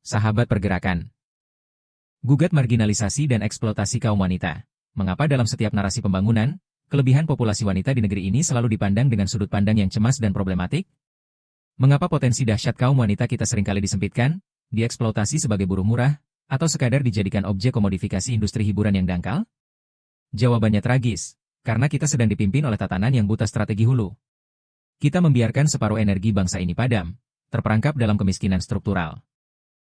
sahabat pergerakan. Gugat marginalisasi dan eksploitasi kaum wanita. Mengapa dalam setiap narasi pembangunan, kelebihan populasi wanita di negeri ini selalu dipandang dengan sudut pandang yang cemas dan problematik? Mengapa potensi dahsyat kaum wanita kita seringkali disempitkan, dieksploitasi sebagai buruh murah, atau sekadar dijadikan objek komodifikasi industri hiburan yang dangkal? Jawabannya tragis, karena kita sedang dipimpin oleh tatanan yang buta strategi hulu. Kita membiarkan separuh energi bangsa ini padam, terperangkap dalam kemiskinan struktural,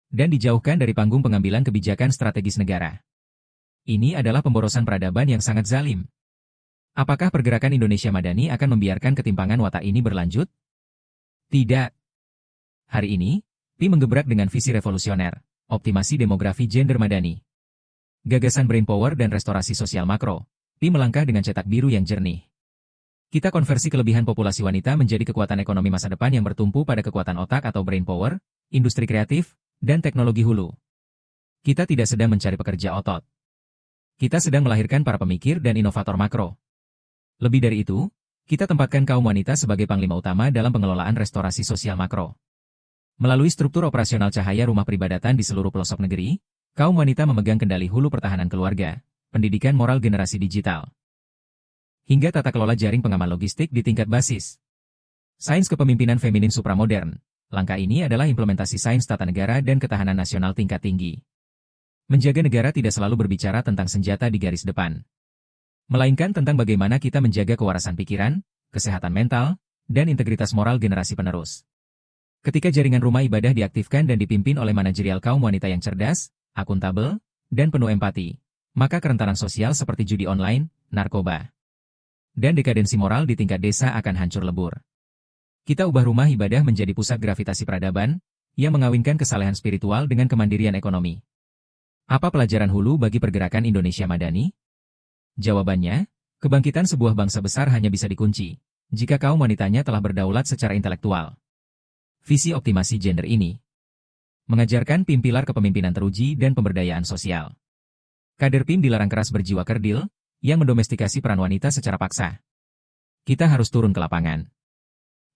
dan dijauhkan dari panggung pengambilan kebijakan strategis negara. Ini adalah pemborosan peradaban yang sangat zalim. Apakah pergerakan Indonesia Madani akan membiarkan ketimpangan watak ini berlanjut? Tidak. Hari ini, PI menggebrak dengan visi revolusioner, optimasi demografi gender Madani. Gagasan brain power dan restorasi sosial makro, PI melangkah dengan cetak biru yang jernih. Kita konversi kelebihan populasi wanita menjadi kekuatan ekonomi masa depan yang bertumpu pada kekuatan otak atau brain power, industri kreatif, dan teknologi hulu. Kita tidak sedang mencari pekerja otot. Kita sedang melahirkan para pemikir dan inovator makro. Lebih dari itu, kita tempatkan kaum wanita sebagai panglima utama dalam pengelolaan restorasi sosial makro. Melalui struktur operasional cahaya rumah peribadatan di seluruh pelosok negeri, kaum wanita memegang kendali hulu pertahanan keluarga, pendidikan moral generasi digital, hingga tata kelola jaring pengaman logistik di tingkat basis. Sains kepemimpinan feminin supramodern. Langkah ini adalah implementasi sains tata negara dan ketahanan nasional tingkat tinggi. Menjaga negara tidak selalu berbicara tentang senjata di garis depan, melainkan tentang bagaimana kita menjaga kewarasan pikiran, kesehatan mental, dan integritas moral generasi penerus. Ketika jaringan rumah ibadah diaktifkan dan dipimpin oleh manajerial kaum wanita yang cerdas, akuntabel, dan penuh empati, maka kerentanan sosial seperti judi online, narkoba, dan dekadensi moral di tingkat desa akan hancur lebur. Kita ubah rumah ibadah menjadi pusat gravitasi peradaban, yang mengawinkan kesalehan spiritual dengan kemandirian ekonomi. Apa pelajaran hulu bagi pergerakan Indonesia Madani? Jawabannya, kebangkitan sebuah bangsa besar hanya bisa dikunci jika kaum wanitanya telah berdaulat secara intelektual. Visi optimasi gender ini mengajarkan PIM pilar kepemimpinan teruji dan pemberdayaan sosial. Kader PIM dilarang keras berjiwa kerdil, yang mendomestikasi peran wanita secara paksa. Kita harus turun ke lapangan.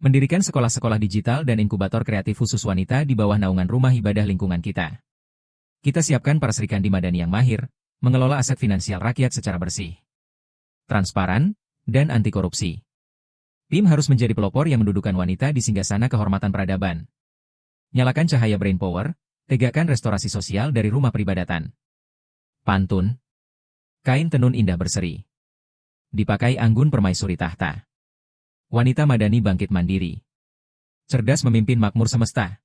Mendirikan sekolah-sekolah digital dan inkubator kreatif khusus wanita di bawah naungan rumah ibadah lingkungan kita. Kita siapkan para Srikandi Madani yang mahir, mengelola aset finansial rakyat secara bersih, transparan, dan anti korupsi. PIM harus menjadi pelopor yang mendudukan wanita di singgasana kehormatan peradaban. Nyalakan cahaya brain power, tegakkan restorasi sosial dari rumah peribadatan. Pantun. Kain tenun indah berseri, dipakai anggun permaisuri tahta. Wanita Madani bangkit mandiri, cerdas memimpin makmur semesta.